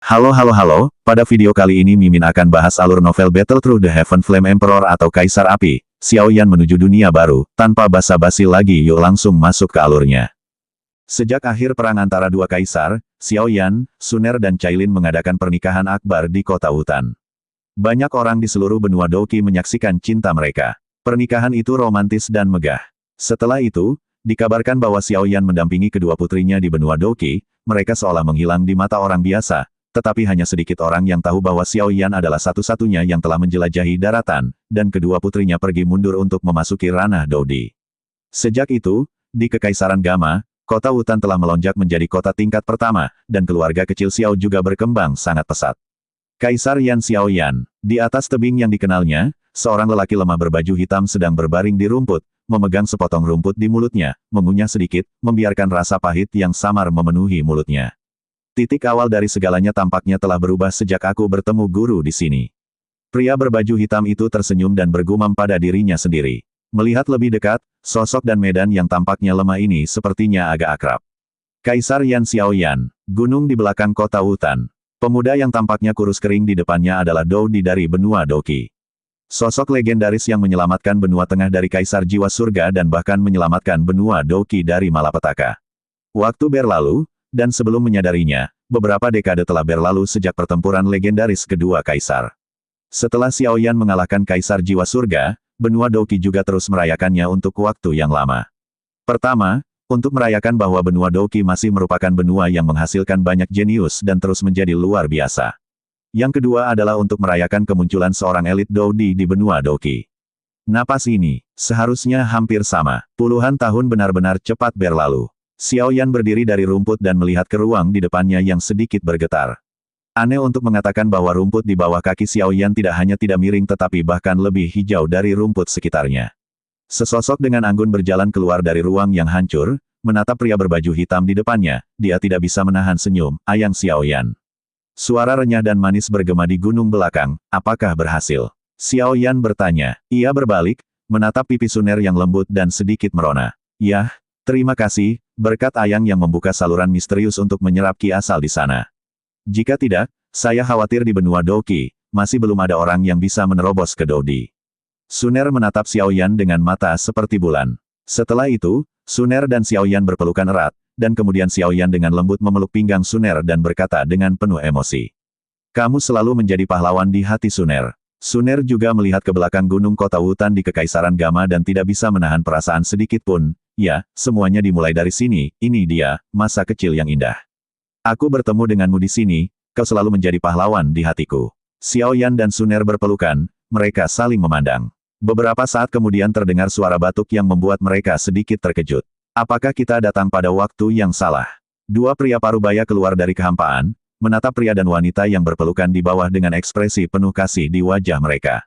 Halo, pada video kali ini Mimin akan bahas alur novel Battle Through the Heaven Flame Emperor atau Kaisar Api, Xiaoyan menuju dunia baru, tanpa basa-basi lagi yuk langsung masuk ke alurnya. Sejak akhir perang antara dua kaisar, Xiaoyan, Suner dan Cailin mengadakan pernikahan akbar di kota hutan. Banyak orang di seluruh benua Douqi menyaksikan cinta mereka. Pernikahan itu romantis dan megah. Setelah itu, dikabarkan bahwa Xiaoyan mendampingi kedua putrinya di benua Douqi, mereka seolah menghilang di mata orang biasa. Tetapi hanya sedikit orang yang tahu bahwa Xiaoyan adalah satu-satunya yang telah menjelajahi daratan, dan kedua putrinya pergi mundur untuk memasuki ranah Dodi. Sejak itu, di Kekaisaran Gama, kota hutan telah melonjak menjadi kota tingkat pertama, dan keluarga kecil Xiao juga berkembang sangat pesat. Kaisar Yan Xiaoyan, di atas tebing yang dikenalnya, seorang lelaki lemah berbaju hitam sedang berbaring di rumput, memegang sepotong rumput di mulutnya, mengunyah sedikit, membiarkan rasa pahit yang samar memenuhi mulutnya. Titik awal dari segalanya tampaknya telah berubah sejak aku bertemu guru di sini. Pria berbaju hitam itu tersenyum dan bergumam pada dirinya sendiri. Melihat lebih dekat, sosok dan medan yang tampaknya lemah ini sepertinya agak akrab. Kaisar Yan Xiaoyan, gunung di belakang kota hutan. Pemuda yang tampaknya kurus kering di depannya adalah Dodi dari benua Douqi. Sosok legendaris yang menyelamatkan benua tengah dari Kaisar Jiwa Surga dan bahkan menyelamatkan benua Douqi dari malapetaka. Waktu berlalu, dan sebelum menyadarinya, beberapa dekade telah berlalu sejak pertempuran legendaris kedua kaisar. Setelah Xiaoyan mengalahkan Kaisar Jiwa Surga, benua Douqi juga terus merayakannya untuk waktu yang lama. Pertama, untuk merayakan bahwa benua Douqi masih merupakan benua yang menghasilkan banyak jenius dan terus menjadi luar biasa. Yang kedua adalah untuk merayakan kemunculan seorang elit Dodi di benua Douqi. Napas ini, seharusnya hampir sama. Puluhan tahun benar-benar cepat berlalu. Xiaoyan berdiri dari rumput dan melihat ke ruang di depannya yang sedikit bergetar. Aneh untuk mengatakan bahwa rumput di bawah kaki Xiaoyan tidak hanya tidak miring tetapi bahkan lebih hijau dari rumput sekitarnya. Sesosok dengan anggun berjalan keluar dari ruang yang hancur, menatap pria berbaju hitam di depannya, dia tidak bisa menahan senyum, Ayang Xiaoyan. Suara renyah dan manis bergema di gunung belakang, apakah berhasil? Xiaoyan bertanya. Ia berbalik, menatap pipi Suner yang lembut dan sedikit merona. Yah, terima kasih, berkat Ayang yang membuka saluran misterius untuk menyerap ki asal di sana. Jika tidak, saya khawatir di benua Douqi, masih belum ada orang yang bisa menerobos ke Dodi. Suner menatap Xiaoyan dengan mata seperti bulan. Setelah itu, Suner dan Xiaoyan berpelukan erat, dan kemudian Xiaoyan dengan lembut memeluk pinggang Suner dan berkata dengan penuh emosi. Kamu selalu menjadi pahlawan di hati Suner. Suner juga melihat ke belakang gunung kota hutan di Kekaisaran Gama dan tidak bisa menahan perasaan sedikit pun. Ya, semuanya dimulai dari sini, ini dia, masa kecil yang indah. Aku bertemu denganmu di sini, kau selalu menjadi pahlawan di hatiku. Xiaoyan dan Suner berpelukan, mereka saling memandang. Beberapa saat kemudian terdengar suara batuk yang membuat mereka sedikit terkejut. Apakah kita datang pada waktu yang salah? Dua pria parubaya keluar dari kehampaan, menatap pria dan wanita yang berpelukan di bawah dengan ekspresi penuh kasih di wajah mereka.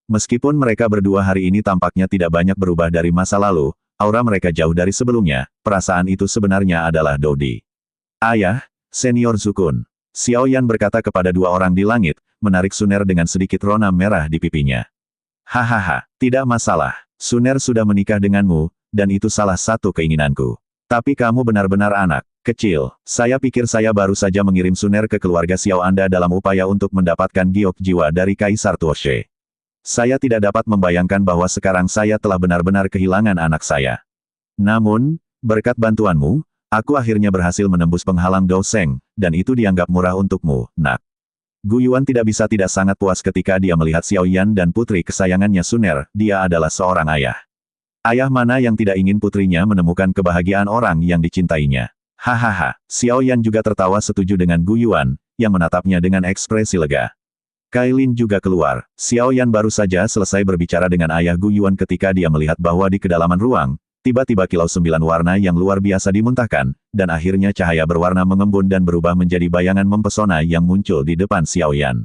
Meskipun mereka berdua hari ini tampaknya tidak banyak berubah dari masa lalu, aura mereka jauh dari sebelumnya, perasaan itu sebenarnya adalah Dodi. Ayah, Senior Zukun. Xiaoyan berkata kepada dua orang di langit, menarik Suner dengan sedikit rona merah di pipinya. Hahaha, tidak masalah. Suner sudah menikah denganmu, dan itu salah satu keinginanku. Tapi kamu benar-benar anak kecil. Saya pikir saya baru saja mengirim Suner ke keluarga Xiao Anda dalam upaya untuk mendapatkan giok jiwa dari Kaisar Tuoshe. Saya tidak dapat membayangkan bahwa sekarang saya telah benar-benar kehilangan anak saya. Namun, berkat bantuanmu, aku akhirnya berhasil menembus penghalang Dou Sheng, dan itu dianggap murah untukmu, nak. Gu Yuan tidak bisa tidak sangat puas ketika dia melihat Xiaoyan dan putri kesayangannya Suner, dia adalah seorang ayah. Ayah mana yang tidak ingin putrinya menemukan kebahagiaan orang yang dicintainya. Hahaha, Xiaoyan juga tertawa setuju dengan Gu Yuan, yang menatapnya dengan ekspresi lega. Kailin juga keluar. Xiaoyan baru saja selesai berbicara dengan ayah Gu Yuan ketika dia melihat bahwa di kedalaman ruang, tiba-tiba kilau 9 warna yang luar biasa dimuntahkan, dan akhirnya cahaya berwarna mengembun dan berubah menjadi bayangan mempesona yang muncul di depan Xiaoyan.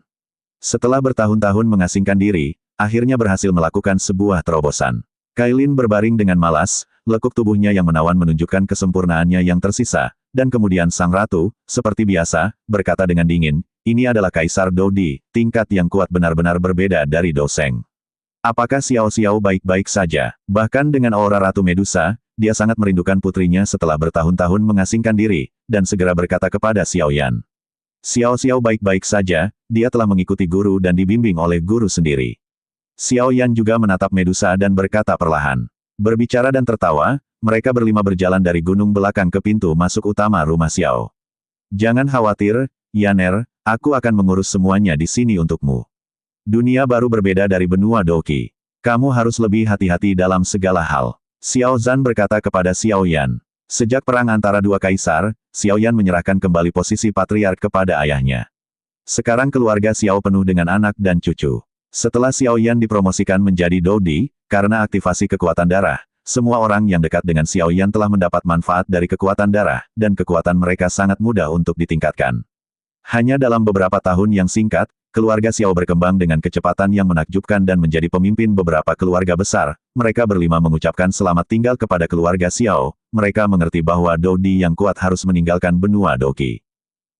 Setelah bertahun-tahun mengasingkan diri, akhirnya berhasil melakukan sebuah terobosan. Kailin berbaring dengan malas, lekuk tubuhnya yang menawan menunjukkan kesempurnaannya yang tersisa, dan kemudian sang ratu, seperti biasa, berkata dengan dingin, ini adalah Kaisar Dodi, tingkat yang kuat benar-benar berbeda dari Dou Sheng. Apakah Xiao Xiao baik-baik saja? Bahkan dengan aura Ratu Medusa, dia sangat merindukan putrinya setelah bertahun-tahun mengasingkan diri, dan segera berkata kepada Xiaoyan. Xiao Xiao baik-baik saja, dia telah mengikuti guru dan dibimbing oleh guru sendiri. Xiao Yan juga menatap Medusa dan berkata perlahan. Berbicara dan tertawa, mereka berlima berjalan dari gunung belakang ke pintu masuk utama rumah Xiao. Jangan khawatir, Yaner, aku akan mengurus semuanya di sini untukmu. Dunia baru berbeda dari benua Doqi. Kamu harus lebih hati-hati dalam segala hal. Xiao Zhan berkata kepada Xiao Yan. Sejak perang antara dua kaisar, Xiao Yan menyerahkan kembali posisi patriark kepada ayahnya. Sekarang keluarga Xiao penuh dengan anak dan cucu. Setelah Xiao Yan dipromosikan menjadi Dodi, karena aktivasi kekuatan darah, semua orang yang dekat dengan Xiao Yan telah mendapat manfaat dari kekuatan darah, dan kekuatan mereka sangat mudah untuk ditingkatkan. Hanya dalam beberapa tahun yang singkat, keluarga Xiao berkembang dengan kecepatan yang menakjubkan dan menjadi pemimpin beberapa keluarga besar. Mereka berlima mengucapkan selamat tinggal kepada keluarga Xiao. Mereka mengerti bahwa Dodi yang kuat harus meninggalkan benua Doqi.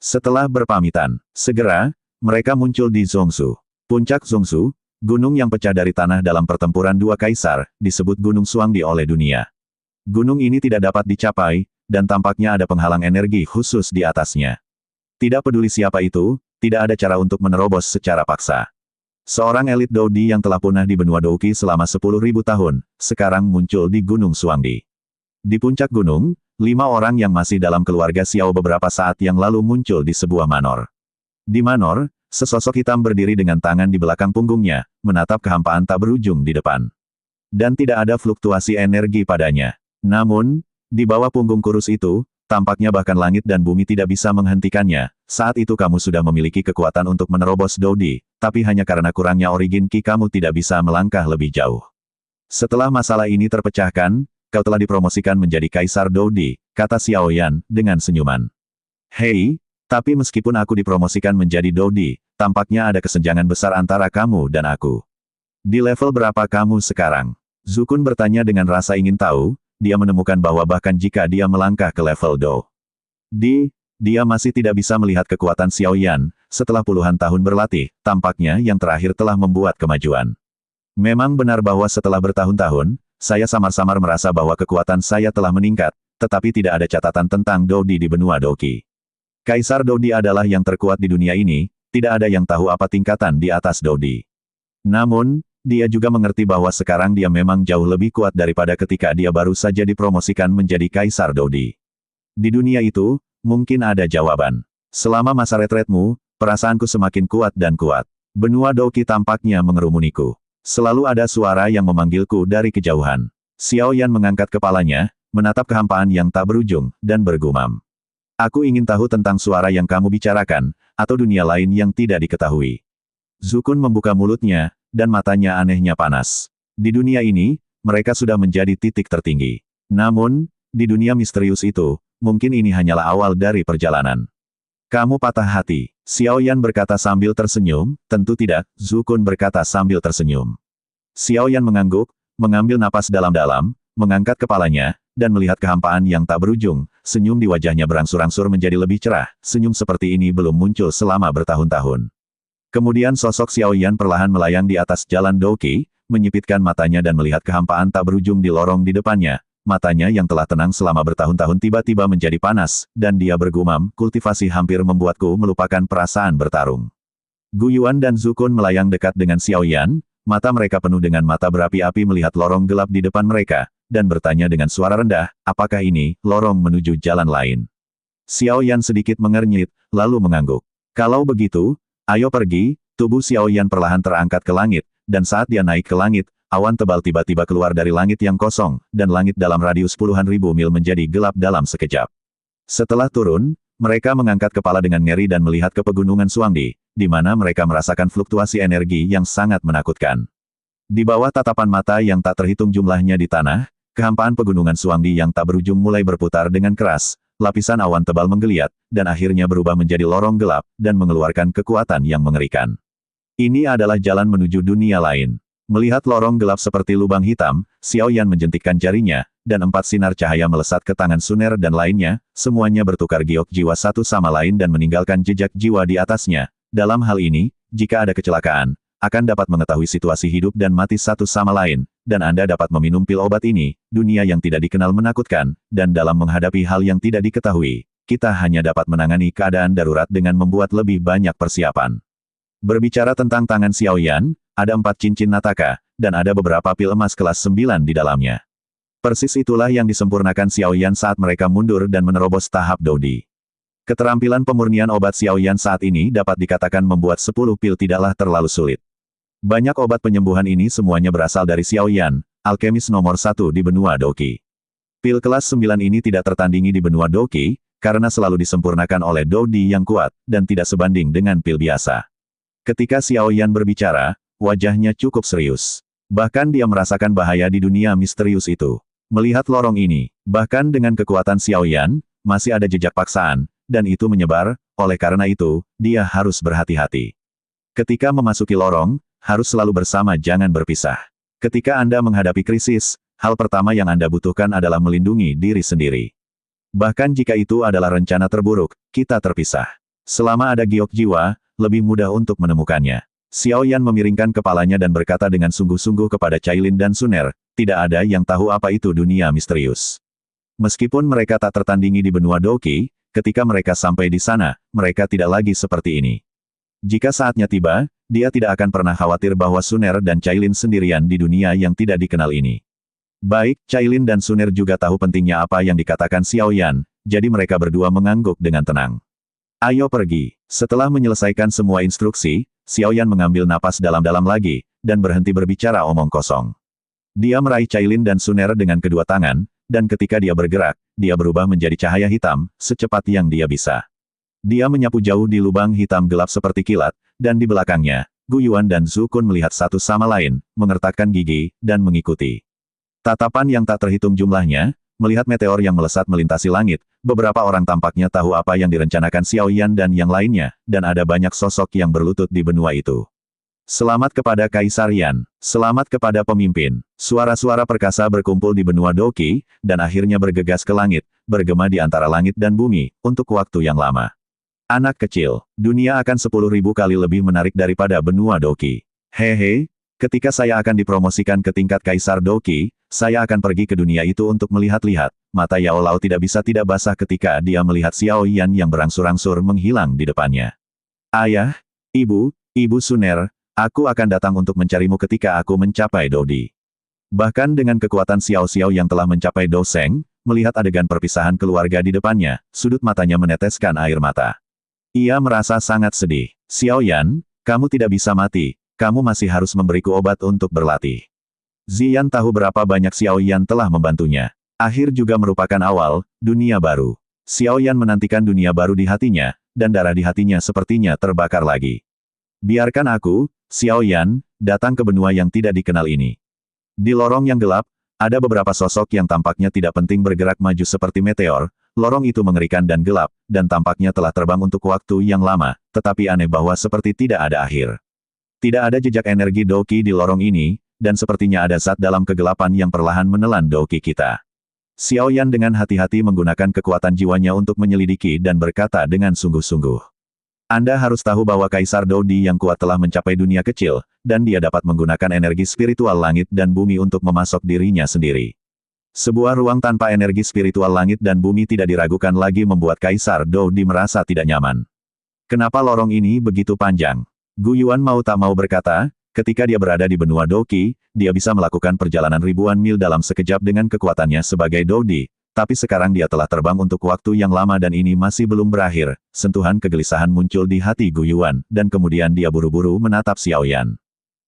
Setelah berpamitan, segera, mereka muncul di Zhongsu. Puncak Zhongsu, gunung yang pecah dari tanah dalam pertempuran dua kaisar, disebut Gunung Xuangdi oleh dunia. Gunung ini tidak dapat dicapai, dan tampaknya ada penghalang energi khusus di atasnya. Tidak peduli siapa itu, tidak ada cara untuk menerobos secara paksa. Seorang elit Dodi yang telah punah di benua Doqi selama 10.000 tahun, sekarang muncul di Gunung Xuangdi. Di puncak gunung, 5 orang yang masih dalam keluarga Xiao beberapa saat yang lalu muncul di sebuah manor. Di manor, sesosok hitam berdiri dengan tangan di belakang punggungnya, menatap kehampaan tak berujung di depan. Dan tidak ada fluktuasi energi padanya. Namun, di bawah punggung kurus itu, tampaknya bahkan langit dan bumi tidak bisa menghentikannya. Saat itu kamu sudah memiliki kekuatan untuk menerobos Dodi, tapi hanya karena kurangnya origin Qi kamu tidak bisa melangkah lebih jauh. Setelah masalah ini terpecahkan, kau telah dipromosikan menjadi Kaisar Dodi, kata Xiao Yan, dengan senyuman. Hei, tapi meskipun aku dipromosikan menjadi Dodi, tampaknya ada kesenjangan besar antara kamu dan aku. Di level berapa kamu sekarang? Zukun bertanya dengan rasa ingin tahu. Dia menemukan bahwa bahkan jika dia melangkah ke level Do, dia masih tidak bisa melihat kekuatan Xiao Yan. Setelah puluhan tahun berlatih, tampaknya yang terakhir telah membuat kemajuan. Memang benar bahwa setelah bertahun-tahun, saya samar-samar merasa bahwa kekuatan saya telah meningkat, tetapi tidak ada catatan tentang Dodi di benua Doqi. Kaisar Dodi adalah yang terkuat di dunia ini, tidak ada yang tahu apa tingkatan di atas Dodi. Namun, dia juga mengerti bahwa sekarang dia memang jauh lebih kuat daripada ketika dia baru saja dipromosikan menjadi Kaisar Dodi. Di dunia itu, mungkin ada jawaban. Selama masa retretmu, perasaanku semakin kuat dan kuat. Benua Doqi tampaknya mengerumuniku. Selalu ada suara yang memanggilku dari kejauhan. Xiao Yan mengangkat kepalanya, menatap kehampaan yang tak berujung, dan bergumam. Aku ingin tahu tentang suara yang kamu bicarakan, atau dunia lain yang tidak diketahui. Zukun membuka mulutnya, dan matanya anehnya panas. Di dunia ini, mereka sudah menjadi titik tertinggi. Namun, di dunia misterius itu, mungkin ini hanyalah awal dari perjalanan. Kamu patah hati. Xiao Yan berkata sambil tersenyum, tentu tidak, Zukun berkata sambil tersenyum. Xiao Yan mengangguk, mengambil napas dalam-dalam, mengangkat kepalanya, dan melihat kehampaan yang tak berujung, senyum di wajahnya berangsur-angsur menjadi lebih cerah, senyum seperti ini belum muncul selama bertahun-tahun. Kemudian sosok Xiao Yan perlahan melayang di atas jalan Doqi, menyipitkan matanya dan melihat kehampaan tak berujung di lorong di depannya. Matanya yang telah tenang selama bertahun-tahun tiba-tiba menjadi panas, dan dia bergumam, kultivasi hampir membuatku melupakan perasaan bertarung. Gu Yuan dan Zukun melayang dekat dengan Xiao Yan, mata mereka penuh dengan mata berapi-api melihat lorong gelap di depan mereka, dan bertanya dengan suara rendah, apakah ini, lorong menuju jalan lain? Xiao Yan sedikit mengernyit, lalu mengangguk. Kalau begitu, ayo pergi. Tubuh Xiao Yan perlahan terangkat ke langit, dan saat dia naik ke langit, awan tebal tiba-tiba keluar dari langit yang kosong, dan langit dalam radius puluhan ribu mil menjadi gelap dalam sekejap. Setelah turun, mereka mengangkat kepala dengan ngeri dan melihat ke pegunungan Xuangdi, di mana mereka merasakan fluktuasi energi yang sangat menakutkan. Di bawah tatapan mata yang tak terhitung jumlahnya di tanah, kehampaan pegunungan Xuangdi yang tak berujung mulai berputar dengan keras, lapisan awan tebal menggeliat, dan akhirnya berubah menjadi lorong gelap, dan mengeluarkan kekuatan yang mengerikan. Ini adalah jalan menuju dunia lain. Melihat lorong gelap seperti lubang hitam, Xiao Yan menjentikkan jarinya, dan 4 sinar cahaya melesat ke tangan Suner dan lainnya, semuanya bertukar giok jiwa satu sama lain dan meninggalkan jejak jiwa di atasnya. Dalam hal ini, jika ada kecelakaan, akan dapat mengetahui situasi hidup dan mati satu sama lain, dan Anda dapat meminum pil obat ini, dunia yang tidak dikenal menakutkan, dan dalam menghadapi hal yang tidak diketahui, kita hanya dapat menangani keadaan darurat dengan membuat lebih banyak persiapan. Berbicara tentang tangan Xiaoyan, ada 4 cincin Nataka, dan ada beberapa pil emas kelas 9 di dalamnya. Persis itulah yang disempurnakan Xiaoyan saat mereka mundur dan menerobos tahap Dodi. Keterampilan pemurnian obat Xiaoyan saat ini dapat dikatakan membuat 10 pil tidaklah terlalu sulit. Banyak obat penyembuhan ini semuanya berasal dari Xiaoyan, alkemis nomor 1 di benua Doqi. Pil kelas 9 ini tidak tertandingi di benua Doqi, karena selalu disempurnakan oleh Dodi yang kuat, dan tidak sebanding dengan pil biasa. Ketika Xiaoyan berbicara, wajahnya cukup serius. Bahkan dia merasakan bahaya di dunia misterius itu. Melihat lorong ini, bahkan dengan kekuatan Xiaoyan, masih ada jejak paksaan, dan itu menyebar, oleh karena itu, dia harus berhati-hati. Ketika memasuki lorong, harus selalu bersama, jangan berpisah. Ketika Anda menghadapi krisis, hal pertama yang Anda butuhkan adalah melindungi diri sendiri. Bahkan jika itu adalah rencana terburuk, kita terpisah. Selama ada giok jiwa, lebih mudah untuk menemukannya. Xiaoyan memiringkan kepalanya dan berkata dengan sungguh-sungguh kepada Cailin dan Suner, tidak ada yang tahu apa itu dunia misterius. Meskipun mereka tak tertandingi di benua Doqi, ketika mereka sampai di sana, mereka tidak lagi seperti ini. Jika saatnya tiba, dia tidak akan pernah khawatir bahwa Suner dan Cailin sendirian di dunia yang tidak dikenal ini. Baik, Cailin dan Suner juga tahu pentingnya apa yang dikatakan Xiaoyan, jadi mereka berdua mengangguk dengan tenang. Ayo pergi. Setelah menyelesaikan semua instruksi, Xiaoyan mengambil napas dalam-dalam lagi, dan berhenti berbicara omong kosong. Dia meraih Cailin dan Suner dengan kedua tangan, dan ketika dia bergerak, dia berubah menjadi cahaya hitam, secepat yang dia bisa. Dia menyapu jauh di lubang hitam gelap seperti kilat, dan di belakangnya, Gu Yuan dan Zhu Kun melihat satu sama lain, mengertakkan gigi, dan mengikuti. Tatapan yang tak terhitung jumlahnya, melihat meteor yang melesat melintasi langit, beberapa orang tampaknya tahu apa yang direncanakan Xiaoyan dan yang lainnya, dan ada banyak sosok yang berlutut di benua itu. Selamat kepada Kaisar Yan. Selamat kepada pemimpin. Suara-suara perkasa berkumpul di benua Doqi, dan akhirnya bergegas ke langit, bergema di antara langit dan bumi, untuk waktu yang lama. Anak kecil, dunia akan 10.000 kali lebih menarik daripada benua Doqi. Hehe, ketika saya akan dipromosikan ke tingkat Kaisar Doqi, saya akan pergi ke dunia itu untuk melihat-lihat. Mata Yao Lao tidak bisa tidak basah ketika dia melihat Xiao Yan yang berangsur-angsur menghilang di depannya. Ayah, Ibu Suner, aku akan datang untuk mencarimu ketika aku mencapai Dodi. Bahkan dengan kekuatan Xiao yang telah mencapai Do Seng, melihat adegan perpisahan keluarga di depannya, sudut matanya meneteskan air mata. Ia merasa sangat sedih. Xiaoyan, kamu tidak bisa mati, kamu masih harus memberiku obat untuk berlatih. Ziyan tahu berapa banyak Xiaoyan telah membantunya. Akhir juga merupakan awal, dunia baru. Xiaoyan menantikan dunia baru di hatinya, dan darah di hatinya sepertinya terbakar lagi. Biarkan aku, Xiaoyan, datang ke benua yang tidak dikenal ini. Di lorong yang gelap, ada beberapa sosok yang tampaknya tidak penting bergerak maju seperti meteor. Lorong itu mengerikan dan gelap, dan tampaknya telah terbang untuk waktu yang lama, tetapi aneh bahwa seperti tidak ada akhir. Tidak ada jejak energi Doqi di lorong ini, dan sepertinya ada zat dalam kegelapan yang perlahan menelan Doqi kita. Xiaoyan dengan hati-hati menggunakan kekuatan jiwanya untuk menyelidiki dan berkata dengan sungguh-sungguh. Anda harus tahu bahwa Kaisar Dodi yang kuat telah mencapai dunia kecil, dan dia dapat menggunakan energi spiritual langit dan bumi untuk memasok dirinya sendiri. Sebuah ruang tanpa energi spiritual langit dan bumi tidak diragukan lagi membuat Kaisar Dodi merasa tidak nyaman. Kenapa lorong ini begitu panjang? Gu Yuan mau tak mau berkata, ketika dia berada di benua Doqi, dia bisa melakukan perjalanan ribuan mil dalam sekejap dengan kekuatannya sebagai Dodi, tapi sekarang dia telah terbang untuk waktu yang lama dan ini masih belum berakhir. Sentuhan kegelisahan muncul di hati Gu Yuan, dan kemudian dia buru-buru menatap Xiaoyan.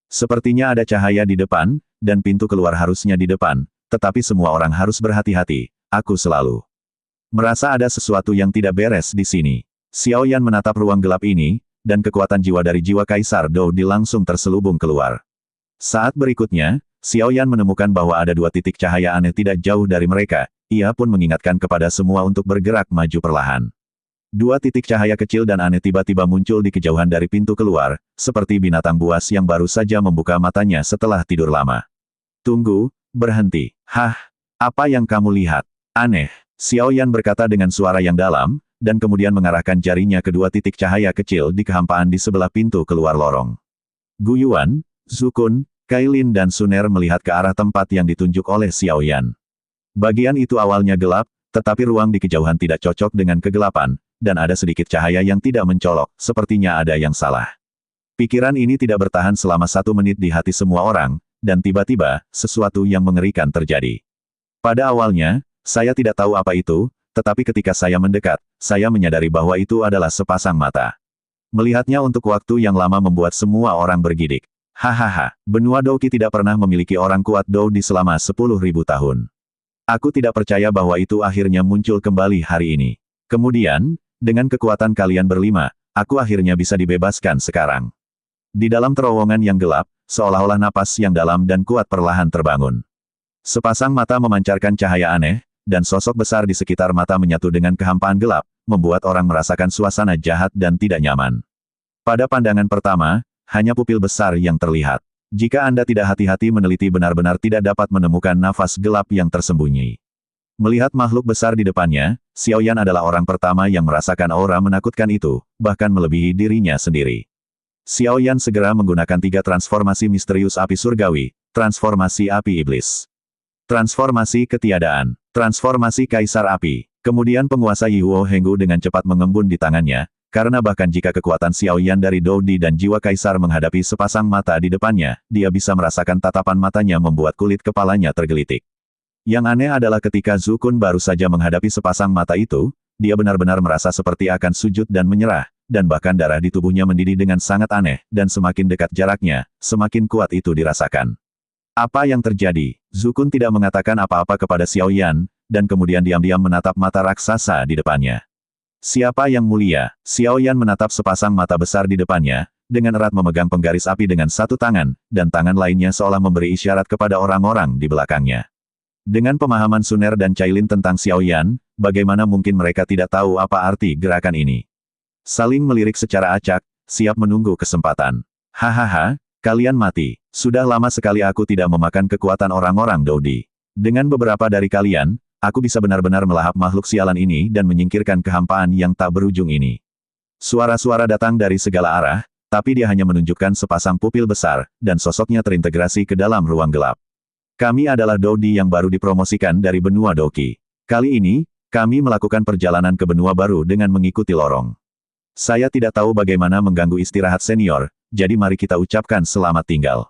Sepertinya ada cahaya di depan, dan pintu keluar harusnya di depan, tetapi semua orang harus berhati-hati, aku selalu merasa ada sesuatu yang tidak beres di sini. Xiaoyan menatap ruang gelap ini, dan kekuatan jiwa dari jiwa Kaisar Dodi langsung terselubung keluar. Saat berikutnya, Xiaoyan menemukan bahwa ada 2 titik cahaya aneh tidak jauh dari mereka, ia pun mengingatkan kepada semua untuk bergerak maju perlahan. 2 titik cahaya kecil dan aneh tiba-tiba muncul di kejauhan dari pintu keluar, seperti binatang buas yang baru saja membuka matanya setelah tidur lama. Tunggu, berhenti. Hah? Apa yang kamu lihat? Aneh. Xiaoyan berkata dengan suara yang dalam, dan kemudian mengarahkan jarinya ke 2 titik cahaya kecil di kehampaan di sebelah pintu keluar lorong. Gu Yuan, Zhu Kun, Cailin dan Suner melihat ke arah tempat yang ditunjuk oleh Xiaoyan. Bagian itu awalnya gelap, Tetapi ruang di kejauhan tidak cocok dengan kegelapan, dan ada sedikit cahaya yang tidak mencolok, sepertinya ada yang salah. Pikiran ini tidak bertahan selama 1 menit di hati semua orang, dan tiba-tiba, sesuatu yang mengerikan terjadi. Pada awalnya, saya tidak tahu apa itu, tetapi ketika saya mendekat, saya menyadari bahwa itu adalah sepasang mata. Melihatnya untuk waktu yang lama membuat semua orang bergidik. Hahaha, benua Douki tidak pernah memiliki orang kuat Doudi selama 10.000 tahun. Aku tidak percaya bahwa itu akhirnya muncul kembali hari ini. Kemudian, dengan kekuatan kalian berlima, aku akhirnya bisa dibebaskan sekarang. Di dalam terowongan yang gelap, seolah-olah napas yang dalam dan kuat perlahan terbangun. Sepasang mata memancarkan cahaya aneh, dan sosok besar di sekitar mata menyatu dengan kehampaan gelap, membuat orang merasakan suasana jahat dan tidak nyaman. Pada pandangan pertama, hanya pupil besar yang terlihat. Jika Anda tidak hati-hati meneliti benar-benar tidak dapat menemukan nafas gelap yang tersembunyi. Melihat makhluk besar di depannya, Xiao Yan adalah orang pertama yang merasakan aura menakutkan itu, bahkan melebihi dirinya sendiri. Xiao Yan segera menggunakan 3 transformasi misterius api surgawi, transformasi api iblis, transformasi ketiadaan, transformasi kaisar api. Kemudian penguasa Yihuo Henggu dengan cepat mengembun di tangannya, karena bahkan jika kekuatan Xiao Yan dari Doudi dan jiwa kaisar menghadapi sepasang mata di depannya, dia bisa merasakan tatapan matanya membuat kulit kepalanya tergelitik. Yang aneh adalah ketika Zhu Kun baru saja menghadapi sepasang mata itu, dia benar-benar merasa seperti akan sujud dan menyerah, dan bahkan darah di tubuhnya mendidih dengan sangat aneh, dan semakin dekat jaraknya, semakin kuat itu dirasakan. Apa yang terjadi? Zhu Kun tidak mengatakan apa-apa kepada Xiao Yan, dan kemudian diam-diam menatap mata raksasa di depannya. Siapa yang mulia? Xiao Yan menatap sepasang mata besar di depannya, dengan erat memegang penggaris api dengan satu tangan, dan tangan lainnya seolah memberi isyarat kepada orang-orang di belakangnya. Dengan pemahaman Suner dan Cailin tentang Xiao Yan, bagaimana mungkin mereka tidak tahu apa arti gerakan ini? Saling melirik secara acak, siap menunggu kesempatan. Hahaha, kalian mati. Sudah lama sekali aku tidak memakan kekuatan orang-orang Doudi. Dengan beberapa dari kalian, aku bisa benar-benar melahap makhluk sialan ini dan menyingkirkan kehampaan yang tak berujung ini. Suara-suara datang dari segala arah, tapi dia hanya menunjukkan sepasang pupil besar, dan sosoknya terintegrasi ke dalam ruang gelap. Kami adalah Doudi yang baru dipromosikan dari benua Douki. Kali ini, kami melakukan perjalanan ke benua baru dengan mengikuti lorong. Saya tidak tahu bagaimana mengganggu istirahat senior, jadi mari kita ucapkan selamat tinggal.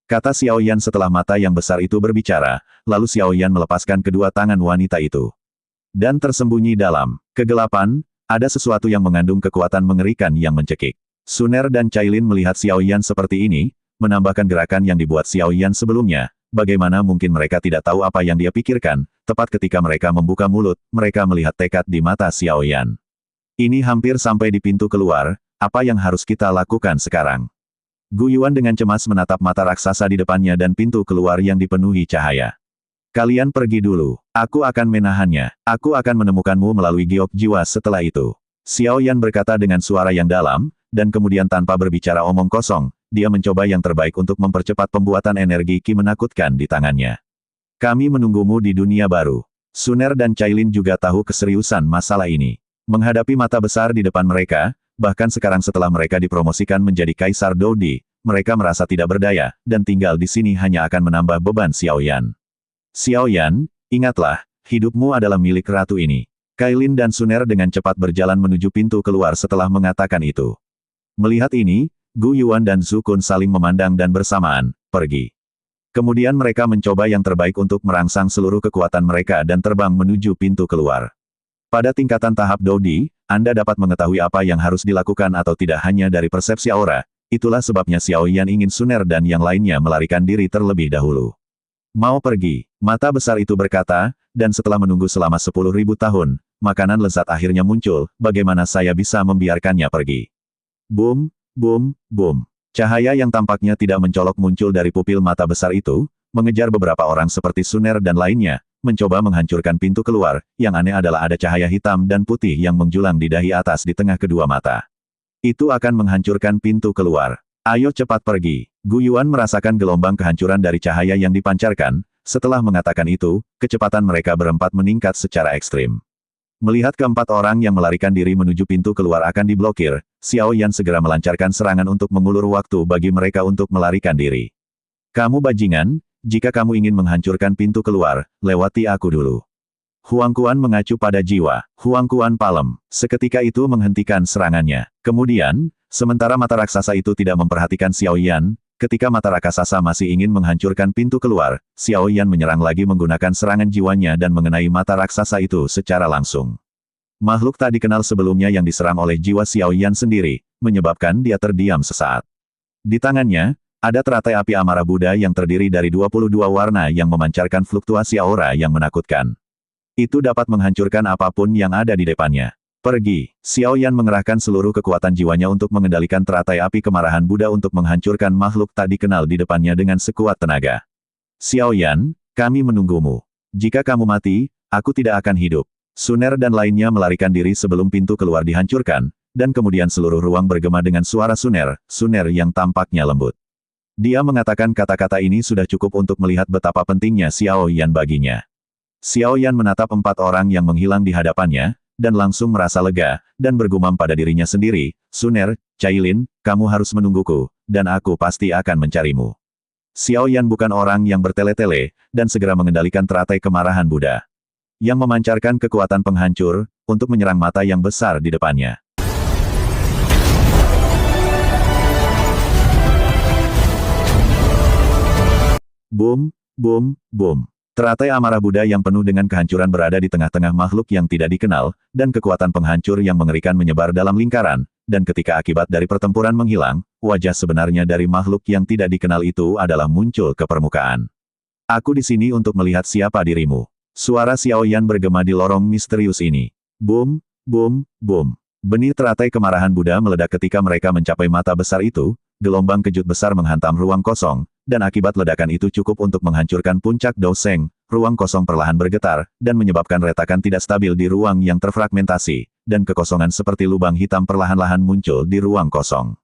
Kata Xiao Yan setelah mata yang besar itu berbicara, lalu Xiao Yan melepaskan kedua tangan wanita itu. Dan tersembunyi dalam kegelapan, ada sesuatu yang mengandung kekuatan mengerikan yang mencekik. Suner dan Cailin melihat Xiao Yan seperti ini, menambahkan gerakan yang dibuat Xiao Yan sebelumnya. Bagaimana mungkin mereka tidak tahu apa yang dia pikirkan? Tepat ketika mereka membuka mulut, mereka melihat tekad di mata Xiao Yan. Ini hampir sampai di pintu keluar, apa yang harus kita lakukan sekarang? Gu Yuan dengan cemas menatap mata raksasa di depannya dan pintu keluar yang dipenuhi cahaya. Kalian pergi dulu. Aku akan menahannya. Aku akan menemukanmu melalui giok jiwa setelah itu. Xiao Yan berkata dengan suara yang dalam, dan kemudian tanpa berbicara omong kosong, dia mencoba yang terbaik untuk mempercepat pembuatan energi ki menakutkan di tangannya. Kami menunggumu di dunia baru. Suner dan Cailin juga tahu keseriusan masalah ini. Menghadapi mata besar di depan mereka, bahkan sekarang setelah mereka dipromosikan menjadi Kaisar Doudi, mereka merasa tidak berdaya, dan tinggal di sini hanya akan menambah beban Xiao Yan. Xiao Yan, ingatlah, hidupmu adalah milik ratu ini. Cailin dan Suner dengan cepat berjalan menuju pintu keluar setelah mengatakan itu. Melihat ini, Gu Yuan dan Zhu Kun saling memandang dan bersamaan, pergi. Kemudian mereka mencoba yang terbaik untuk merangsang seluruh kekuatan mereka dan terbang menuju pintu keluar. Pada tingkatan tahap Doudi, Anda dapat mengetahui apa yang harus dilakukan atau tidak hanya dari persepsi aura, itulah sebabnya Xiao Yan ingin Suner dan yang lainnya melarikan diri terlebih dahulu. Mau pergi, mata besar itu berkata, dan setelah menunggu selama 10.000 tahun, makanan lezat akhirnya muncul, bagaimana saya bisa membiarkannya pergi? Boom, boom, boom. Cahaya yang tampaknya tidak mencolok muncul dari pupil mata besar itu, mengejar beberapa orang seperti Suner dan lainnya, mencoba menghancurkan pintu keluar, yang aneh adalah ada cahaya hitam dan putih yang menjulang di dahi atas di tengah kedua mata. Itu akan menghancurkan pintu keluar. Ayo cepat pergi. Gu Yuan merasakan gelombang kehancuran dari cahaya yang dipancarkan, setelah mengatakan itu, kecepatan mereka berempat meningkat secara ekstrim. Melihat keempat orang yang melarikan diri menuju pintu keluar akan diblokir, Xiao Yan segera melancarkan serangan untuk mengulur waktu bagi mereka untuk melarikan diri. Kamu bajingan, jika kamu ingin menghancurkan pintu keluar, lewati aku dulu. Huang Quan mengacu pada jiwa. Huang Quan palem. Seketika itu menghentikan serangannya. Kemudian, sementara mata raksasa itu tidak memperhatikan Xiao Yan, ketika mata raksasa masih ingin menghancurkan pintu keluar, Xiao Yan menyerang lagi menggunakan serangan jiwanya dan mengenai mata raksasa itu secara langsung. Makhluk tak dikenal sebelumnya yang diserang oleh jiwa Xiao Yan sendiri, menyebabkan dia terdiam sesaat. Di tangannya, ada teratai api amarah Buddha yang terdiri dari 22 warna yang memancarkan fluktuasi aura yang menakutkan. Itu dapat menghancurkan apapun yang ada di depannya. Pergi. Xiao Yan mengerahkan seluruh kekuatan jiwanya untuk mengendalikan teratai api kemarahan Buddha untuk menghancurkan makhluk tak dikenal di depannya dengan sekuat tenaga. Xiao Yan, kami menunggumu. Jika kamu mati, aku tidak akan hidup. Suner dan lainnya melarikan diri sebelum pintu keluar dihancurkan, dan kemudian seluruh ruang bergema dengan suara Suner yang tampaknya lembut. Dia mengatakan kata-kata ini sudah cukup untuk melihat betapa pentingnya Xiao Yan baginya. Xiao Yan menatap 4 orang yang menghilang di hadapannya, dan langsung merasa lega, dan bergumam pada dirinya sendiri, Suner, Cailin, kamu harus menungguku, dan aku pasti akan mencarimu. Xiao Yan bukan orang yang bertele-tele, dan segera mengendalikan teratai kemarahan Buddha, yang memancarkan kekuatan penghancur, untuk menyerang mata yang besar di depannya. Boom, boom, boom. Teratai amarah Buddha yang penuh dengan kehancuran berada di tengah-tengah makhluk yang tidak dikenal, dan kekuatan penghancur yang mengerikan menyebar dalam lingkaran, dan ketika akibat dari pertempuran menghilang, wajah sebenarnya dari makhluk yang tidak dikenal itu adalah muncul ke permukaan. Aku di sini untuk melihat siapa dirimu. Suara Xiao Yan bergema di lorong misterius ini. Boom, boom, boom. Benih teratai kemarahan Buddha meledak ketika mereka mencapai mata besar itu, gelombang kejut besar menghantam ruang kosong, dan akibat ledakan itu cukup untuk menghancurkan puncak Douseng, ruang kosong perlahan bergetar, dan menyebabkan retakan tidak stabil di ruang yang terfragmentasi, dan kekosongan seperti lubang hitam perlahan-lahan muncul di ruang kosong.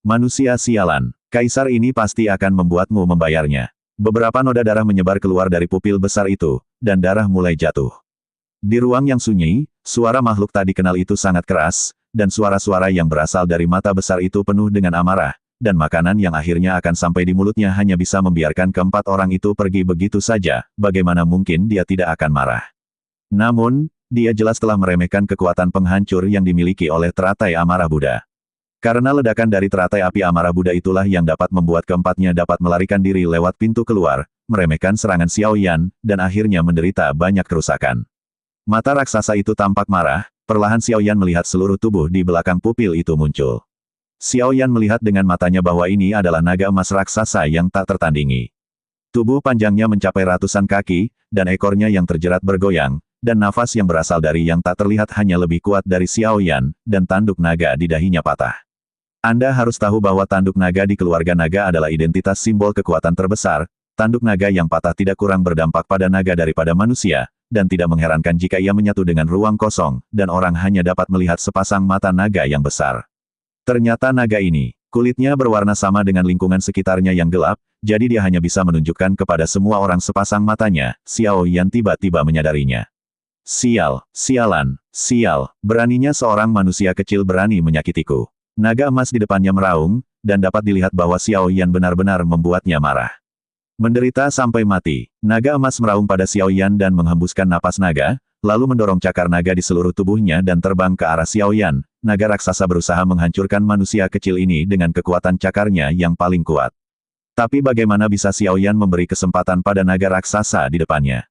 Manusia sialan, kaisar ini pasti akan membuatmu membayarnya. Beberapa noda darah menyebar keluar dari pupil besar itu, dan darah mulai jatuh. Di ruang yang sunyi, suara makhluk tak dikenal itu sangat keras, dan suara-suara yang berasal dari mata besar itu penuh dengan amarah, dan makanan yang akhirnya akan sampai di mulutnya hanya bisa membiarkan keempat orang itu pergi begitu saja, bagaimana mungkin dia tidak akan marah. Namun, dia jelas telah meremehkan kekuatan penghancur yang dimiliki oleh teratai amarah Buddha. Karena ledakan dari teratai api amarah Buddha itulah yang dapat membuat keempatnya dapat melarikan diri lewat pintu keluar, meremehkan serangan Xiao Yan, dan akhirnya menderita banyak kerusakan. Mata raksasa itu tampak marah, perlahan Xiao Yan melihat seluruh tubuh di belakang pupil itu muncul. Xiao Yan melihat dengan matanya bahwa ini adalah naga emas raksasa yang tak tertandingi. Tubuh panjangnya mencapai ratusan kaki, dan ekornya yang terjerat bergoyang, dan nafas yang berasal dari yang tak terlihat hanya lebih kuat dari Xiao Yan, dan tanduk naga di dahinya patah. Anda harus tahu bahwa tanduk naga di keluarga naga adalah identitas simbol kekuatan terbesar. Tanduk naga yang patah tidak kurang berdampak pada naga daripada manusia, dan tidak mengherankan jika ia menyatu dengan ruang kosong, dan orang hanya dapat melihat sepasang mata naga yang besar. Ternyata naga ini, kulitnya berwarna sama dengan lingkungan sekitarnya yang gelap, jadi dia hanya bisa menunjukkan kepada semua orang sepasang matanya. Xiao Yan tiba-tiba menyadarinya. Sial, sialan, sial, beraninya seorang manusia kecil berani menyakitiku. Naga emas di depannya meraung, dan dapat dilihat bahwa Xiao Yan benar-benar membuatnya marah. Menderita sampai mati, naga emas meraung pada Xiao Yan dan menghembuskan napas naga, lalu mendorong cakar naga di seluruh tubuhnya dan terbang ke arah Xiao Yan. Naga raksasa berusaha menghancurkan manusia kecil ini dengan kekuatan cakarnya yang paling kuat. Tapi bagaimana bisa Xiao Yan memberi kesempatan pada naga raksasa di depannya?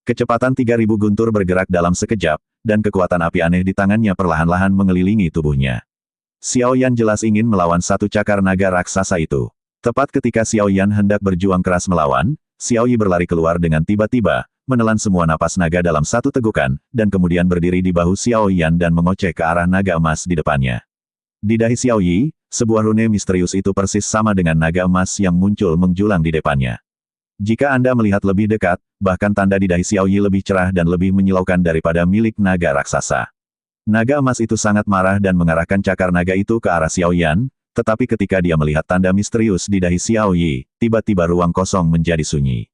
Kecepatan 3000 guntur bergerak dalam sekejap, dan kekuatan api aneh di tangannya perlahan-lahan mengelilingi tubuhnya. Xiao Yan jelas ingin melawan satu cakar naga raksasa itu. Tepat ketika Xiao Yan hendak berjuang keras melawan, Xiao Yi berlari keluar dengan tiba-tiba, menelan semua napas naga dalam satu tegukan, dan kemudian berdiri di bahu Xiao Yan dan mengoceh ke arah naga emas di depannya. Di dahi Xiao Yi, sebuah rune misterius itu persis sama dengan naga emas yang muncul menjulang di depannya. Jika Anda melihat lebih dekat, bahkan tanda di dahi Xiao Yi lebih cerah dan lebih menyilaukan daripada milik naga raksasa. Naga emas itu sangat marah dan mengarahkan cakar naga itu ke arah Xiao Yan, tetapi ketika dia melihat tanda misterius di dahi Xiao Yi, tiba-tiba ruang kosong menjadi sunyi.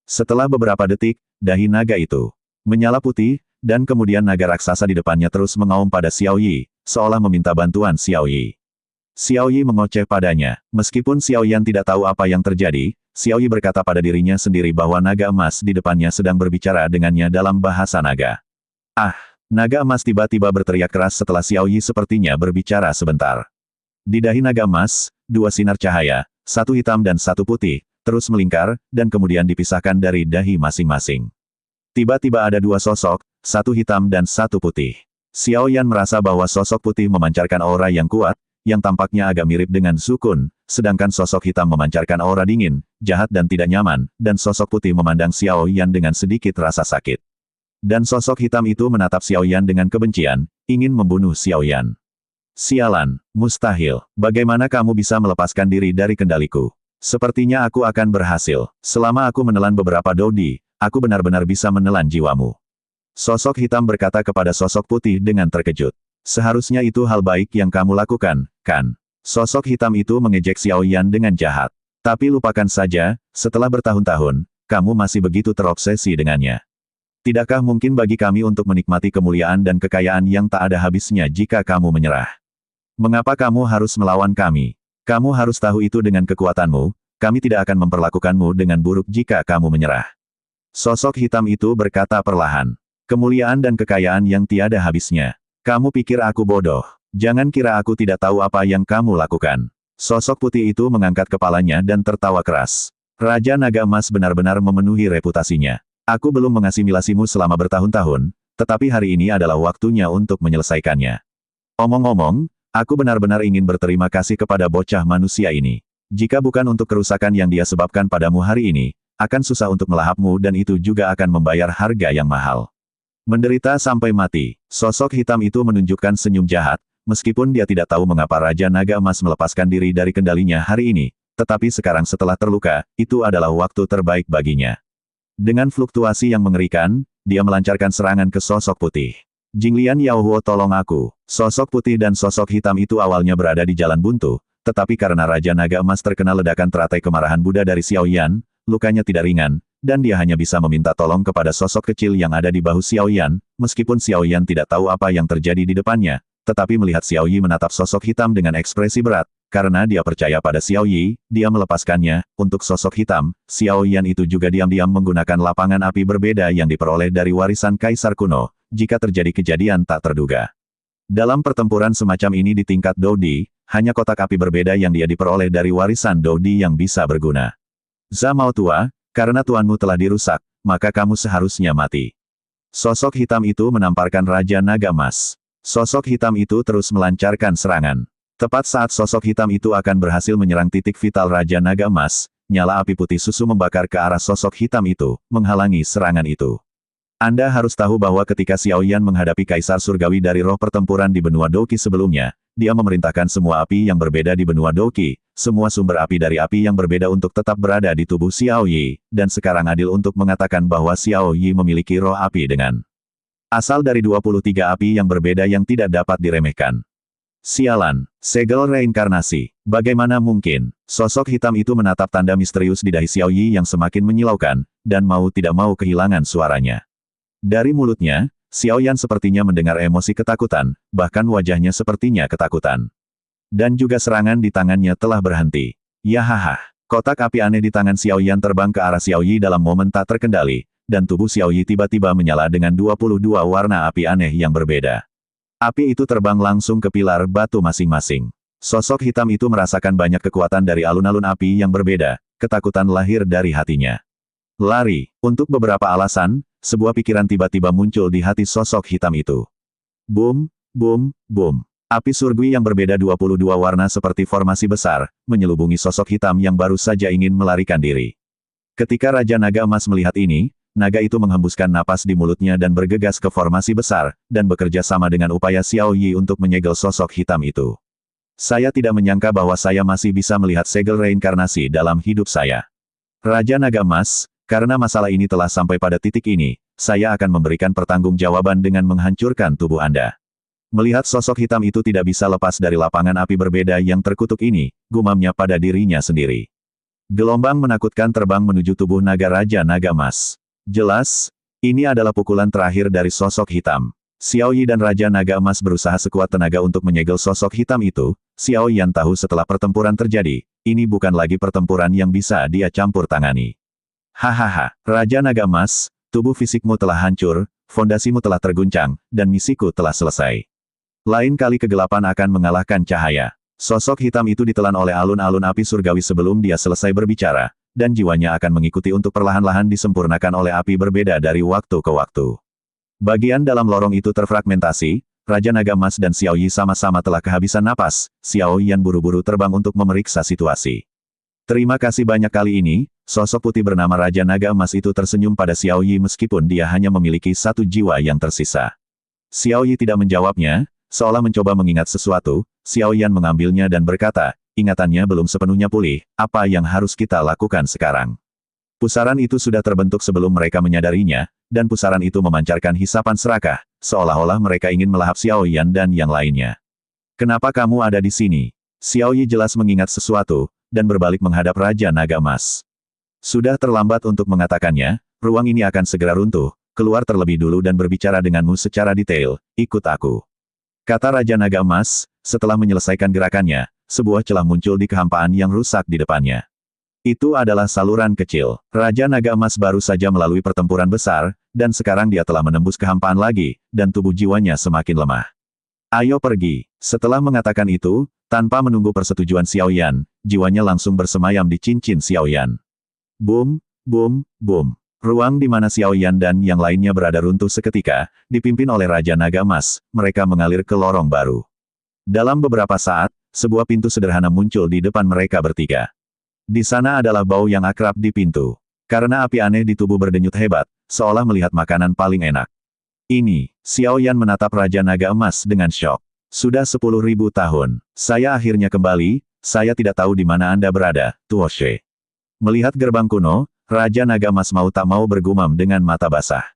Setelah beberapa detik, dahi naga itu menyala putih, dan kemudian naga raksasa di depannya terus mengaum pada Xiao Yi, seolah meminta bantuan Xiao Yi. Xiao Yi mengoceh padanya. Meskipun Xiao Yan tidak tahu apa yang terjadi, Xiao Yi berkata pada dirinya sendiri bahwa naga emas di depannya sedang berbicara dengannya dalam bahasa naga. Ah! Naga emas tiba-tiba berteriak keras setelah Xiao Yi sepertinya berbicara sebentar. Di dahi naga emas, dua sinar cahaya, satu hitam dan satu putih, terus melingkar, dan kemudian dipisahkan dari dahi masing-masing. Tiba-tiba ada dua sosok, satu hitam dan satu putih. Xiao Yan merasa bahwa sosok putih memancarkan aura yang kuat, yang tampaknya agak mirip dengan Zukun, sedangkan sosok hitam memancarkan aura dingin, jahat dan tidak nyaman, dan sosok putih memandang Xiao Yan dengan sedikit rasa sakit. Dan sosok hitam itu menatap Xiao Yan dengan kebencian, ingin membunuh Xiao Yan. Sialan, mustahil, bagaimana kamu bisa melepaskan diri dari kendaliku? Sepertinya aku akan berhasil, selama aku menelan beberapa dodi, aku benar-benar bisa menelan jiwamu. Sosok hitam berkata kepada sosok putih dengan terkejut. Seharusnya itu hal baik yang kamu lakukan, kan? Sosok hitam itu mengejek Xiao Yan dengan jahat. Tapi lupakan saja, setelah bertahun-tahun, kamu masih begitu terobsesi dengannya. Tidakkah mungkin bagi kami untuk menikmati kemuliaan dan kekayaan yang tak ada habisnya jika kamu menyerah? Mengapa kamu harus melawan kami? Kamu harus tahu itu dengan kekuatanmu, kami tidak akan memperlakukanmu dengan buruk jika kamu menyerah. Sosok hitam itu berkata perlahan. Kemuliaan dan kekayaan yang tiada habisnya. Kamu pikir aku bodoh? Jangan kira aku tidak tahu apa yang kamu lakukan. Sosok putih itu mengangkat kepalanya dan tertawa keras. Raja Naga Emas benar-benar memenuhi reputasinya. Aku belum mengasimilasimu selama bertahun-tahun, tetapi hari ini adalah waktunya untuk menyelesaikannya. Omong-omong, aku benar-benar ingin berterima kasih kepada bocah manusia ini. Jika bukan untuk kerusakan yang dia sebabkan padamu hari ini, akan susah untuk melahapmu dan itu juga akan membayar harga yang mahal. Menderita sampai mati, sosok hitam itu menunjukkan senyum jahat, meskipun dia tidak tahu mengapa Raja Naga Emas melepaskan diri dari kendalinya hari ini, tetapi sekarang setelah terluka, itu adalah waktu terbaik baginya. Dengan fluktuasi yang mengerikan, dia melancarkan serangan ke sosok putih. Jinglian Yaohuo tolong aku. Sosok putih dan sosok hitam itu awalnya berada di jalan buntu, tetapi karena Raja Naga Emas terkena ledakan teratai kemarahan Buddha dari Xiao Yan, lukanya tidak ringan, dan dia hanya bisa meminta tolong kepada sosok kecil yang ada di bahu Xiao Yan, meskipun Xiao Yan tidak tahu apa yang terjadi di depannya, tetapi melihat Xiao Yi menatap sosok hitam dengan ekspresi berat, karena dia percaya pada Xiao Yi, dia melepaskannya. Untuk sosok hitam, Xiao Yan itu juga diam-diam menggunakan lapangan api berbeda yang diperoleh dari warisan Kaisar kuno, jika terjadi kejadian tak terduga. Dalam pertempuran semacam ini di tingkat Dodi, hanya kotak api berbeda yang dia diperoleh dari warisan Dodi yang bisa berguna. Zamao tua, karena tuanmu telah dirusak, maka kamu seharusnya mati. Sosok hitam itu menamparkan Raja Naga Emas. Sosok hitam itu terus melancarkan serangan. Tepat saat sosok hitam itu akan berhasil menyerang titik vital Raja Naga Emas, nyala api putih susu membakar ke arah sosok hitam itu, menghalangi serangan itu. Anda harus tahu bahwa ketika Xiao Yan menghadapi Kaisar Surgawi dari roh pertempuran di benua Doqi sebelumnya, dia memerintahkan semua api yang berbeda di benua Doqi, semua sumber api dari api yang berbeda untuk tetap berada di tubuh Xiao Yi, dan sekarang adil untuk mengatakan bahwa Xiao Yi memiliki roh api dengan asal dari 23 api yang berbeda yang tidak dapat diremehkan. Sialan, segel reinkarnasi. Bagaimana mungkin? Sosok hitam itu menatap tanda misterius di dahi Xiao Yi yang semakin menyilaukan, dan mau tidak mau kehilangan suaranya. Dari mulutnya, Xiao Yan sepertinya mendengar emosi ketakutan, bahkan wajahnya sepertinya ketakutan. Dan juga serangan di tangannya telah berhenti. Yahaha. Kotak api aneh di tangan Xiao Yan terbang ke arah Xiao Yi dalam momen tak terkendali, dan tubuh Xiao Yi tiba-tiba menyala dengan 22 warna api aneh yang berbeda. Api itu terbang langsung ke pilar batu masing-masing. Sosok hitam itu merasakan banyak kekuatan dari alun-alun api yang berbeda, ketakutan lahir dari hatinya. Lari. Untuk beberapa alasan, sebuah pikiran tiba-tiba muncul di hati sosok hitam itu. Boom, boom, boom. Api surgui yang berbeda 22 warna seperti formasi besar, menyelubungi sosok hitam yang baru saja ingin melarikan diri. Ketika Raja Naga Emas melihat ini, naga itu menghembuskan napas di mulutnya dan bergegas ke formasi besar, dan bekerja sama dengan upaya Xiao Yi untuk menyegel sosok hitam itu. Saya tidak menyangka bahwa saya masih bisa melihat segel reinkarnasi dalam hidup saya. Raja Naga Emas, karena masalah ini telah sampai pada titik ini, saya akan memberikan pertanggungjawaban dengan menghancurkan tubuh Anda. Melihat sosok hitam itu tidak bisa lepas dari lapangan api berbeda yang terkutuk ini, gumamnya pada dirinya sendiri. Gelombang menakutkan terbang menuju tubuh naga Raja Naga Emas. Jelas, ini adalah pukulan terakhir dari sosok hitam. Xiao Yi dan Raja Naga Emas berusaha sekuat tenaga untuk menyegel sosok hitam itu, Xiao Yan tahu setelah pertempuran terjadi, ini bukan lagi pertempuran yang bisa dia campur tangani. Hahaha, Raja Naga Emas, tubuh fisikmu telah hancur, fondasimu telah terguncang, dan misiku telah selesai. Lain kali kegelapan akan mengalahkan cahaya. Sosok hitam itu ditelan oleh alun-alun api surgawi sebelum dia selesai berbicara, dan jiwanya akan mengikuti untuk perlahan-lahan disempurnakan oleh api berbeda dari waktu ke waktu. Bagian dalam lorong itu terfragmentasi, Raja Naga Emas dan Xiao Yi sama-sama telah kehabisan napas. Xiao Yan buru-buru terbang untuk memeriksa situasi. Terima kasih banyak. Kali ini, sosok putih bernama Raja Naga Emas itu tersenyum pada Xiao Yi meskipun dia hanya memiliki satu jiwa yang tersisa. Xiao Yi tidak menjawabnya, seolah mencoba mengingat sesuatu. Xiao Yan mengambilnya dan berkata, ingatannya belum sepenuhnya pulih, apa yang harus kita lakukan sekarang? Pusaran itu sudah terbentuk sebelum mereka menyadarinya, dan pusaran itu memancarkan hisapan serakah, seolah-olah mereka ingin melahap Xiao Yan dan yang lainnya. Kenapa kamu ada di sini? Xiao Yi jelas mengingat sesuatu, dan berbalik menghadap Raja Naga Emas. Sudah terlambat untuk mengatakannya, ruang ini akan segera runtuh, keluar terlebih dulu dan berbicara denganmu secara detail, ikut aku. Kata Raja Naga Emas, setelah menyelesaikan gerakannya, sebuah celah muncul di kehampaan yang rusak di depannya. Itu adalah saluran kecil. Raja Naga Emas baru saja melalui pertempuran besar, dan sekarang dia telah menembus kehampaan lagi, dan tubuh jiwanya semakin lemah. Ayo pergi. Setelah mengatakan itu, tanpa menunggu persetujuan Xiao Yan, jiwanya langsung bersemayam di cincin Xiao Yan. Boom, boom, boom. Ruang di mana Xiao Yan dan yang lainnya berada runtuh seketika, dipimpin oleh Raja Naga Emas, mereka mengalir ke lorong baru. Dalam beberapa saat, sebuah pintu sederhana muncul di depan mereka bertiga. Di sana adalah bau yang akrab di pintu. Karena api aneh di tubuh berdenyut hebat, seolah melihat makanan paling enak. Ini, Xiao Yan menatap Raja Naga Emas dengan syok. Sudah 10.000 tahun, saya akhirnya kembali, saya tidak tahu di mana Anda berada, Tuo She. Melihat gerbang kuno, Raja Naga Emas mau tak mau bergumam dengan mata basah.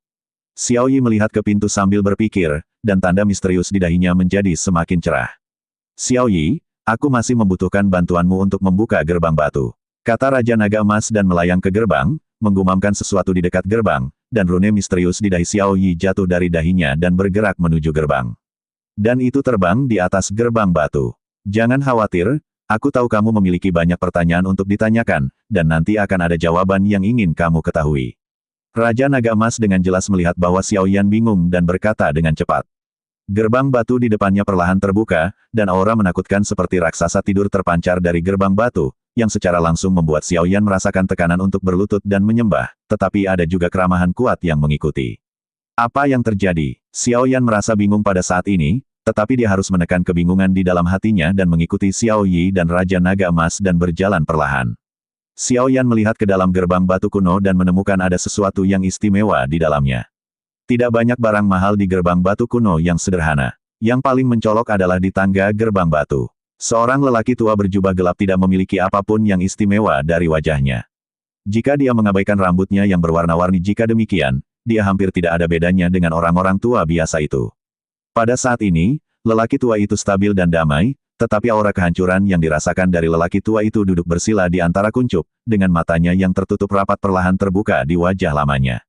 Xiao Yi melihat ke pintu sambil berpikir, dan tanda misterius di dahinya menjadi semakin cerah. Xiao Yi, aku masih membutuhkan bantuanmu untuk membuka gerbang batu. Kata Raja Naga Emas dan melayang ke gerbang, menggumamkan sesuatu di dekat gerbang, dan rune misterius di dahi Xiao Yi jatuh dari dahinya dan bergerak menuju gerbang. Dan itu terbang di atas gerbang batu. Jangan khawatir, aku tahu kamu memiliki banyak pertanyaan untuk ditanyakan, dan nanti akan ada jawaban yang ingin kamu ketahui. Raja Naga Emas dengan jelas melihat bahwa Xiao Yan bingung dan berkata dengan cepat. Gerbang batu di depannya perlahan terbuka, dan aura menakutkan seperti raksasa tidur terpancar dari gerbang batu, yang secara langsung membuat Xiao Yan merasakan tekanan untuk berlutut dan menyembah, tetapi ada juga keramahan kuat yang mengikuti. Apa yang terjadi? Xiao Yan merasa bingung pada saat ini, tetapi dia harus menekan kebingungan di dalam hatinya dan mengikuti Xiao Yi dan Raja Naga Emas dan berjalan perlahan. Xiao Yan melihat ke dalam gerbang batu kuno dan menemukan ada sesuatu yang istimewa di dalamnya. Tidak banyak barang mahal di gerbang batu kuno yang sederhana. Yang paling mencolok adalah di tangga gerbang batu. Seorang lelaki tua berjubah gelap tidak memiliki apapun yang istimewa dari wajahnya. Jika dia mengabaikan rambutnya yang berwarna-warni, jika demikian, dia hampir tidak ada bedanya dengan orang-orang tua biasa itu. Pada saat ini, lelaki tua itu stabil dan damai, tetapi aura kehancuran yang dirasakan dari lelaki tua itu duduk bersila di antara kuncup, dengan matanya yang tertutup rapat perlahan terbuka di wajah lamanya.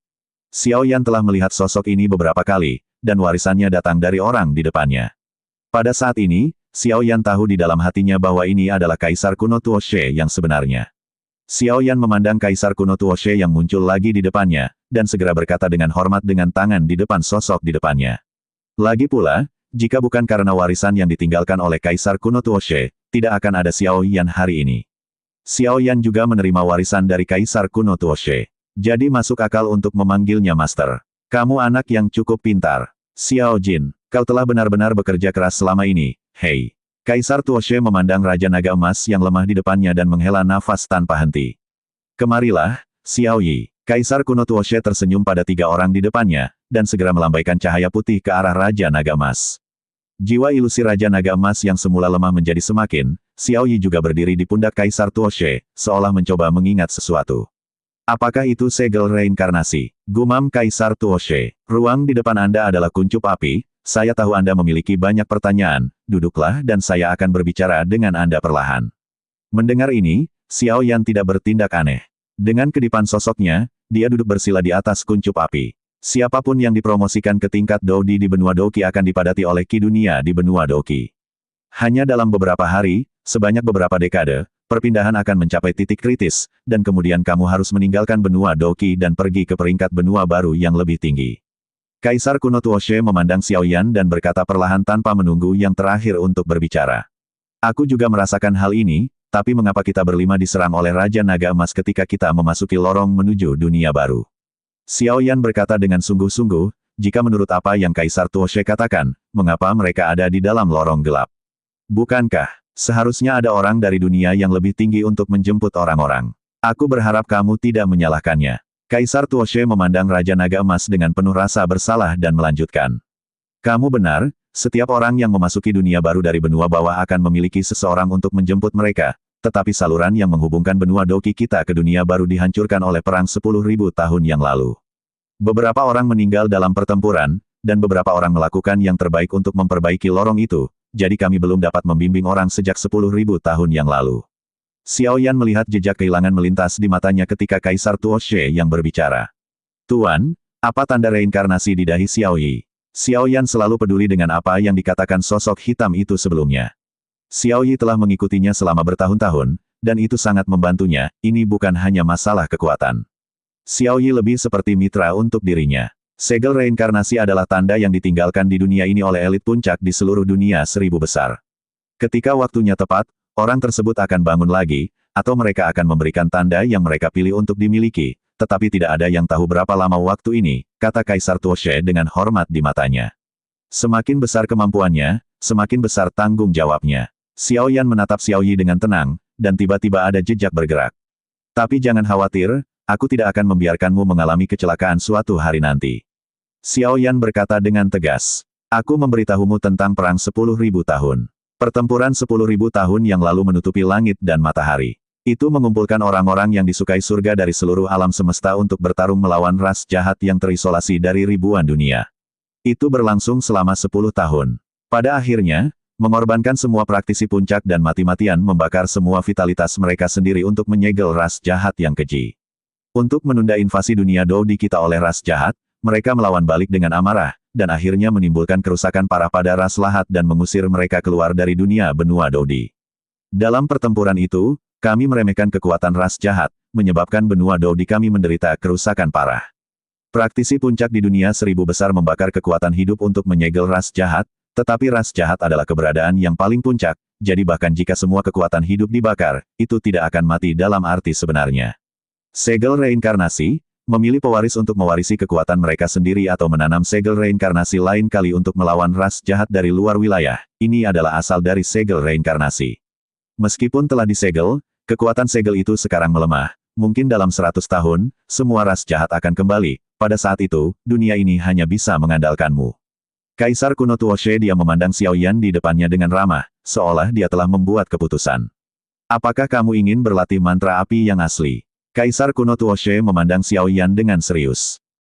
Xiao Yan telah melihat sosok ini beberapa kali, dan warisannya datang dari orang di depannya. Pada saat ini, Xiao Yan tahu di dalam hatinya bahwa ini adalah Kaisar kuno Tuo She yang sebenarnya. Xiao Yan memandang Kaisar kuno Tuo She yang muncul lagi di depannya, dan segera berkata dengan hormat dengan tangan di depan sosok di depannya. Lagi pula, jika bukan karena warisan yang ditinggalkan oleh Kaisar kuno Tuo She, tidak akan ada Xiao Yan hari ini. Xiao Yan juga menerima warisan dari Kaisar kuno Tuo She. Jadi masuk akal untuk memanggilnya Master. Kamu anak yang cukup pintar. Xiao Jin, kau telah benar-benar bekerja keras selama ini, hei. Kaisar Tuo She memandang Raja Naga Emas yang lemah di depannya dan menghela nafas tanpa henti. Kemarilah, Xiao Yi. Kaisar kuno Tuo She tersenyum pada tiga orang di depannya, dan segera melambaikan cahaya putih ke arah Raja Naga Emas. Jiwa ilusi Raja Naga Emas yang semula lemah menjadi semakin, Xiao Yi juga berdiri di pundak Kaisar Tuo She, seolah mencoba mengingat sesuatu. Apakah itu segel reinkarnasi? Gumam Kaisar Tuo She. Ruang di depan Anda adalah kuncup api, saya tahu Anda memiliki banyak pertanyaan, duduklah dan saya akan berbicara dengan Anda perlahan. Mendengar ini, Xiao Yan tidak bertindak aneh. Dengan kedipan sosoknya, dia duduk bersila di atas kuncup api. Siapapun yang dipromosikan ke tingkat Doudi di benua Doqi akan dipadati oleh Ki dunia di benua Doqi. Hanya dalam beberapa hari, sebanyak beberapa dekade, perpindahan akan mencapai titik kritis, dan kemudian kamu harus meninggalkan benua Doqi dan pergi ke peringkat benua baru yang lebih tinggi. Kaisar kuno Tuoshe memandang Xiaoyan dan berkata perlahan tanpa menunggu yang terakhir untuk berbicara. Aku juga merasakan hal ini, tapi mengapa kita berlima diserang oleh Raja Naga Emas ketika kita memasuki lorong menuju dunia baru? Xiaoyan berkata dengan sungguh-sungguh, jika menurut apa yang Kaisar Tuoshe katakan, mengapa mereka ada di dalam lorong gelap? Bukankah seharusnya ada orang dari dunia yang lebih tinggi untuk menjemput orang-orang? Aku berharap kamu tidak menyalahkannya. Kaisar Tuoshe memandang Raja Naga Emas dengan penuh rasa bersalah dan melanjutkan. Kamu benar, setiap orang yang memasuki dunia baru dari benua bawah akan memiliki seseorang untuk menjemput mereka, tetapi saluran yang menghubungkan benua Doqi kita ke dunia baru dihancurkan oleh perang 10.000 tahun yang lalu. Beberapa orang meninggal dalam pertempuran, dan beberapa orang melakukan yang terbaik untuk memperbaiki lorong itu, jadi kami belum dapat membimbing orang sejak 10.000 tahun yang lalu. Xiaoyan melihat jejak kehilangan melintas di matanya ketika Kaisar Tuoshe yang berbicara. Tuan, apa tanda reinkarnasi di dahi Xiaoyi? Xiaoyan selalu peduli dengan apa yang dikatakan sosok hitam itu sebelumnya. Xiaoyi telah mengikutinya selama bertahun-tahun, dan itu sangat membantunya, ini bukan hanya masalah kekuatan. Xiaoyi lebih seperti mitra untuk dirinya. Segel reinkarnasi adalah tanda yang ditinggalkan di dunia ini oleh elit puncak di seluruh dunia 1000 besar. Ketika waktunya tepat, orang tersebut akan bangun lagi, atau mereka akan memberikan tanda yang mereka pilih untuk dimiliki, tetapi tidak ada yang tahu berapa lama waktu ini, kata Kaisar Tuoshe dengan hormat di matanya. Semakin besar kemampuannya, semakin besar tanggung jawabnya. Xiaoyan menatap Xiaoyi dengan tenang, dan tiba-tiba ada jejak bergerak. Tapi jangan khawatir, aku tidak akan membiarkanmu mengalami kecelakaan suatu hari nanti. Xiaoyan berkata dengan tegas. Aku memberitahumu tentang perang 10.000 tahun. Pertempuran 10.000 tahun yang lalu menutupi langit dan matahari. Itu mengumpulkan orang-orang yang disukai surga dari seluruh alam semesta untuk bertarung melawan ras jahat yang terisolasi dari ribuan dunia. Itu berlangsung selama 10 tahun. Pada akhirnya, mengorbankan semua praktisi puncak dan mati-matian membakar semua vitalitas mereka sendiri untuk menyegel ras jahat yang keji. Untuk menunda invasi dunia Dodi kita oleh ras jahat, mereka melawan balik dengan amarah, dan akhirnya menimbulkan kerusakan parah pada ras lahat dan mengusir mereka keluar dari dunia benua Dodi. Dalam pertempuran itu, kami meremehkan kekuatan ras jahat, menyebabkan benua Dodi kami menderita kerusakan parah. Praktisi puncak di dunia 1000 besar membakar kekuatan hidup untuk menyegel ras jahat, tetapi ras jahat adalah keberadaan yang paling puncak, jadi bahkan jika semua kekuatan hidup dibakar, itu tidak akan mati dalam arti sebenarnya. Segel reinkarnasi, memilih pewaris untuk mewarisi kekuatan mereka sendiri atau menanam segel reinkarnasi lain kali untuk melawan ras jahat dari luar wilayah, ini adalah asal dari segel reinkarnasi. Meskipun telah disegel, kekuatan segel itu sekarang melemah, mungkin dalam 100 tahun, semua ras jahat akan kembali, pada saat itu, dunia ini hanya bisa mengandalkanmu. Kaisar kuno Tuoshe dia memandang Xiaoyan di depannya dengan ramah, seolah dia telah membuat keputusan. Apakah kamu ingin berlatih mantra api yang asli? Kaisar kuno Tuoshe memandang Xiaoyan dengan serius.